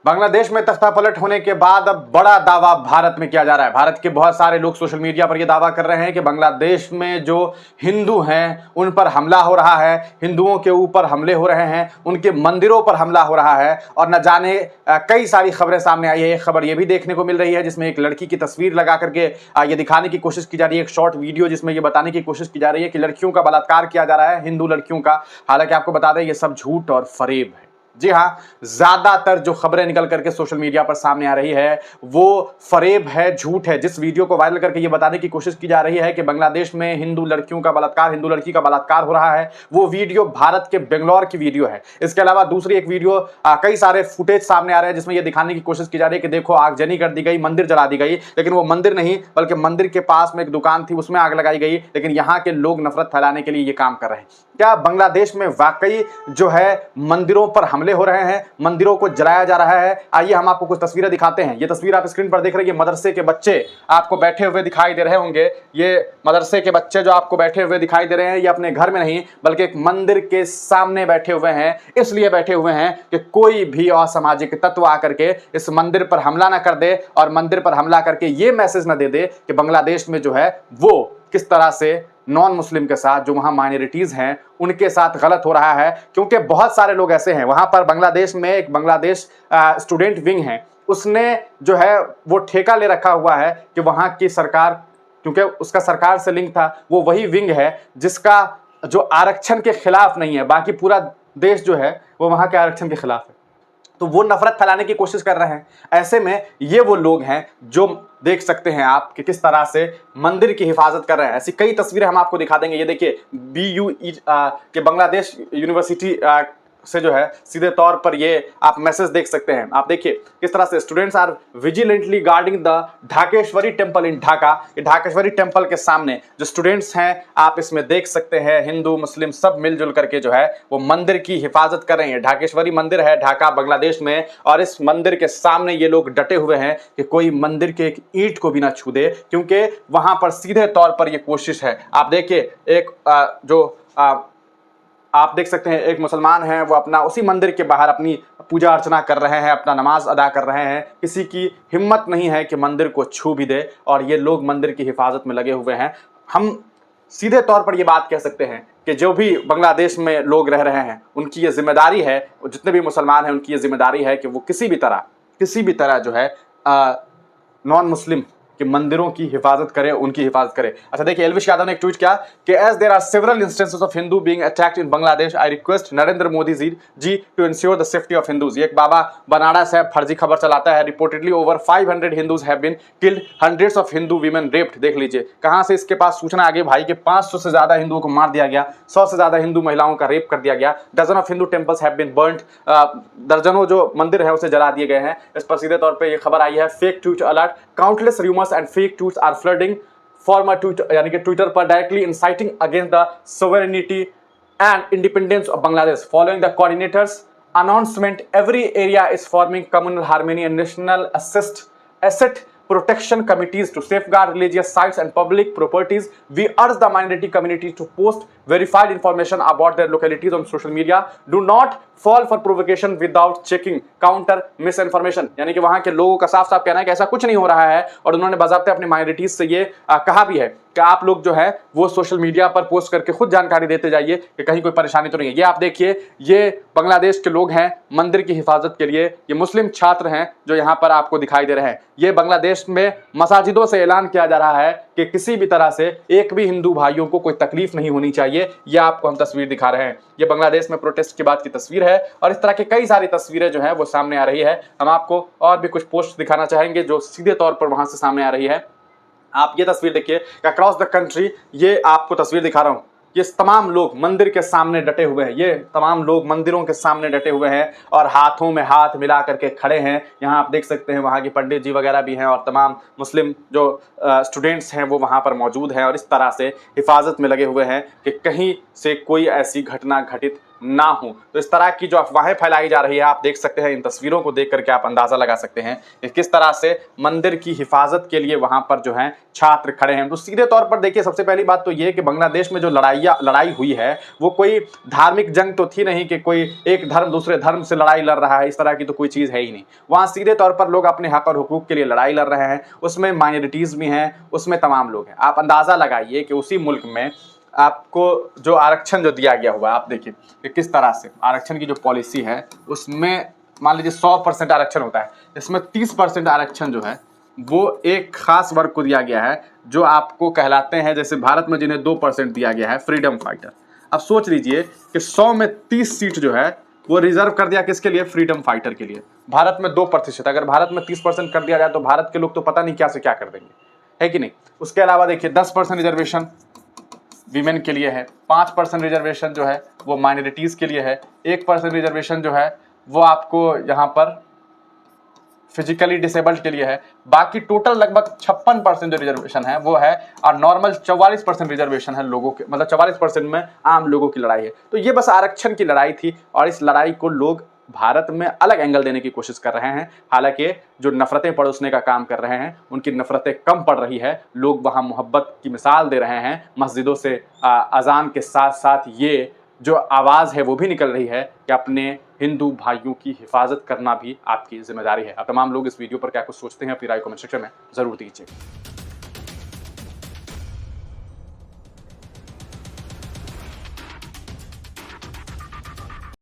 बांग्लादेश में तख्तापलट होने के बाद अब बड़ा दावा भारत में किया जा रहा है। भारत के बहुत सारे लोग सोशल मीडिया पर यह दावा कर रहे हैं कि बांग्लादेश में जो हिंदू हैं उन पर हमला हो रहा है, हिंदुओं के ऊपर हमले हो रहे हैं, उनके मंदिरों पर हमला हो रहा है और न जाने कई सारी खबरें सामने आई है। एक खबर यह भी देखने को मिल रही है जिसमें एक लड़की की तस्वीर लगा करके ये दिखाने की कोशिश की जा रही है, एक शॉर्ट वीडियो जिसमें यह बताने की कोशिश की जा रही है कि लड़कियों का बलात्कार किया जा रहा है, हिंदू लड़कियों का। हालांकि आपको बता दें यह सब झूठ और फरेब है। जी हां, ज्यादातर जो खबरें निकल करके सोशल मीडिया पर सामने आ रही है वो फरेब है, झूठ है। जिस वीडियो को वायरल करके ये बताने की कोशिश की जा रही है कि बांग्लादेश में हिंदू लड़कियों का बलात्कार, हिंदू लड़की का बलात्कार हो रहा है, वो वीडियो भारत के बेंगलोर की वीडियो है। इसके अलावा दूसरी एक वीडियो, कई सारे फुटेज सामने आ रहे हैं जिसमें यह दिखाने की कोशिश की जा रही है कि देखो आगजनी कर दी गई, मंदिर जला दी गई, लेकिन वो मंदिर नहीं बल्कि मंदिर के पास में एक दुकान थी उसमें आग लगाई गई। लेकिन यहां के लोग नफरत फैलाने के लिए ये काम कर रहे हैं। क्या बांग्लादेश में वाकई जो है मंदिरों पर हमले हो रहे हैं, मंदिरों को जलाया जा रहा है? आइए हम आपको कुछ तस्वीरें दिखाते हैं। ये तस्वीर आप स्क्रीन पर देख रहे हैं, मदरसे के बच्चे आपको बैठे हुए दिखाई दे रहे होंगे। ये मदरसे के बच्चे जो आपको बैठे हुए दिखाई दे रहे हैं, ये अपने घर में नहीं बल्कि एक मंदिर के सामने बैठे हुए हैं। इसलिए बैठे हुए हैं कि कोई भी असामाजिक तत्व आकर के इस मंदिर पर हमला ना कर दे और मंदिर पर हमला करके ये मैसेज ना दे दे कि बांग्लादेश में जो है वो किस तरह से नॉन मुस्लिम के साथ, जो वहां माइनॉरिटीज हैं उनके साथ गलत हो रहा है। क्योंकि बहुत सारे लोग ऐसे हैं वहां पर बांग्लादेश में, एक बांग्लादेश स्टूडेंट विंग है, उसने जो है वो ठेका ले रखा हुआ है कि वहां की सरकार, क्योंकि उसका सरकार से लिंक था, वो वही विंग है जिसका जो आरक्षण के खिलाफ नहीं है, बाकी पूरा देश जो है वो वहां के आरक्षण के खिलाफ है। तो वो नफरत फैलाने की कोशिश कर रहे हैं। ऐसे में ये वो लोग हैं जो देख सकते हैं आप कि किस तरह से मंदिर की हिफाजत कर रहे हैं। ऐसी कई तस्वीरें हम आपको दिखा देंगे। ये देखिए BUE के बांग्लादेश यूनिवर्सिटी से जो है सीधे तौर पर ये आप मैसेज देख सकते हैं। आप देखिए किस तरह से students are vigilantly guarding the Dhakeshwari temple in Dhaka. ये ढाकेश्वरी टेंपल के सामने जो स्टूडेंट्स हैं आप इसमें देख सकते हैं, हिंदू मुस्लिम सब मिलजुल करके जो है वो मंदिर की हिफाजत कर रहे हैं। ढाकेश्वरी मंदिर है ढाका बांग्लादेश में, और इस मंदिर के सामने ये लोग डटे हुए हैं कि कोई मंदिर के एक ईंट को भी ना छू दे, क्योंकि वहां पर सीधे तौर पर ये कोशिश है। आप देखिए एक आप देख सकते हैं एक मुसलमान है, वो अपना उसी मंदिर के बाहर अपनी पूजा अर्चना कर रहे हैं, अपना नमाज अदा कर रहे हैं। किसी की हिम्मत नहीं है कि मंदिर को छू भी दे, और ये लोग मंदिर की हिफाजत में लगे हुए हैं। हम सीधे तौर पर ये बात कह सकते हैं कि जो भी बांग्लादेश में लोग रह रहे हैं उनकी ये जिम्मेदारी है, जितने भी मुसलमान हैं उनकी ये जिम्मेदारी है कि वो किसी भी तरह जो है नॉन मुस्लिम कि मंदिरों की हिफाजत करे, उनकी हिफाजत करे। अच्छा देखिए, एल्विश यादव ने एक ट्वीट किया कि as there are several instances of Hindu being attacked in Bangladesh, I request Narendra Modi ji to ensure the safety of Hindus. ये एक बाबा बनारस है, फर्जी खबर चलाता है। Reportedly over 500 Hindus have been killed, hundreds of Hindu women raped. देख लीजिए कहां से इसके पास सूचना आ गई भाई कि 500 से ज्यादा हिंदुओं को मार दिया गया, 100 से ज्यादा हिंदू महिलाओं का रेप कर दिया गया, dozen of Hindu temples have been burned, दर्जनों जो मंदिर है उसे जला दिए गए हैं। इस पर सीधे तौर पर यह खबर आई है, fake tweet alert, countless rumours and fake tweets are flooding former Twitter यानी कि ट्विटर पर directly inciting against the sovereignty and independence of Bangladesh. Following the coordinators announcement, every area is forming communal harmony and national asset protection committees to safeguard religious sites and public properties. We urge the minority community to post verified information about their localities on social media. Do not fall for provocation without checking, counter misinformation। यानी कि वहां के लोगों का साफ साफ कहना है कि ऐसा कुछ नहीं हो रहा है, और उन्होंने बाज़ाब्ते अपनी माइनॉरिटीज से ये कहा भी है कि आप लोग जो है वो सोशल मीडिया पर पोस्ट करके खुद जानकारी देते जाइए कि कहीं कोई परेशानी तो नहीं है। ये आप देखिए, ये बांग्लादेश के लोग हैं मंदिर की हिफाजत के लिए, ये मुस्लिम छात्र हैं जो यहाँ पर आपको दिखाई दे रहे हैं। ये बांग्लादेश में मसाजिदों से ऐलान किया जा रहा है कि किसी भी तरह से एक भी हिंदू भाइयों को कोई तकलीफ नहीं होनी चाहिए। ये आपको हम तस्वीर दिखा रहे हैं, ये बांग्लादेश में प्रोटेस्ट के बाद की तस्वीर है, और इस तरह की कई सारी तस्वीरें जो है वो सामने आ रही है। हम आपको और भी कुछ पोस्ट दिखाना चाहेंगे जो सीधे तौर पर वहां से सामने आ रही है। आप ये तस्वीर देखिए, अक्रॉस द कंट्री ये आपको तस्वीर दिखा रहा हूं, ये तमाम लोग मंदिर के सामने डटे हुए हैं, ये तमाम लोग मंदिरों के सामने डटे हुए हैं और हाथों में हाथ मिला करके खड़े हैं। यहाँ आप देख सकते हैं वहाँ के पंडित जी वगैरह भी हैं, और तमाम मुस्लिम जो स्टूडेंट्स हैं वो वहाँ पर मौजूद हैं, और इस तरह से हिफाजत में लगे हुए हैं कि कहीं से कोई ऐसी घटना घटित ना हो। तो इस तरह की जो अफवाहें फैलाई जा रही है, आप देख सकते हैं, इन तस्वीरों को देख करके आप अंदाजा लगा सकते हैं कि किस तरह से मंदिर की हिफाजत के लिए वहां पर जो है छात्र खड़े हैं। तो सीधे तौर पर देखिए, सबसे पहली बात तो ये कि बांग्लादेश में जो लड़ाई हुई है वो कोई धार्मिक जंग तो थी नहीं कि कोई एक धर्म दूसरे धर्म से लड़ाई लड़ रहा है, इस तरह की तो कोई चीज है ही नहीं। वहां सीधे तौर पर लोग अपने हक और हुकूक के लिए लड़ाई लड़ रहे हैं, उसमें माइनॉरिटीज भी हैं, उसमें तमाम लोग हैं। आप अंदाजा लगाइए कि उसी मुल्क में आपको जो आरक्षण जो दिया गया हुआ है, आप देखिए कि किस तरह से आरक्षण की जो पॉलिसी है उसमें मान लीजिए 100% आरक्षण होता है, इसमें 30% आरक्षण जो है वो एक खास वर्ग को दिया गया है जो आपको कहलाते हैं, जैसे भारत में जिन्हें 2% दिया गया है, फ्रीडम फाइटर। अब सोच लीजिए कि 100 में 30 सीट जो है वो रिजर्व कर दिया किसके लिए? फ्रीडम फाइटर के लिए। भारत में 2%, अगर भारत में 30% कर दिया जाए तो भारत के लोग तो पता नहीं क्या से क्या कर देंगे, है कि नहीं। उसके अलावा देखिए 10% रिजर्वेशन वीमेन के लिए है, 5% रिजर्वेशन जो है वो माइनॉरिटीज के लिए है, 1% रिजर्वेशन जो है वो आपको यहाँ पर फिजिकली डिसेबल्ड के लिए है। बाकी टोटल लगभग 56% जो रिजर्वेशन है वो है, और नॉर्मल 44% रिजर्वेशन है लोगों के, मतलब 44% में आम लोगों की लड़ाई है। तो ये बस आरक्षण की लड़ाई थी, और इस लड़ाई को लोग भारत में अलग एंगल देने की कोशिश कर रहे हैं। हालांकि जो नफरतें परोसने का काम कर रहे हैं उनकी नफरतें कम पड़ रही है, लोग वहां मोहब्बत की मिसाल दे रहे हैं। मस्जिदों से अजान के साथ साथ ये जो आवाज़ है वो भी निकल रही है कि अपने हिंदू भाइयों की हिफाजत करना भी आपकी जिम्मेदारी है। अब तमाम लोग इस वीडियो पर क्या कुछ सोचते हैं, अपनी राय कमेंट सेक्शन में जरूर दीजिए।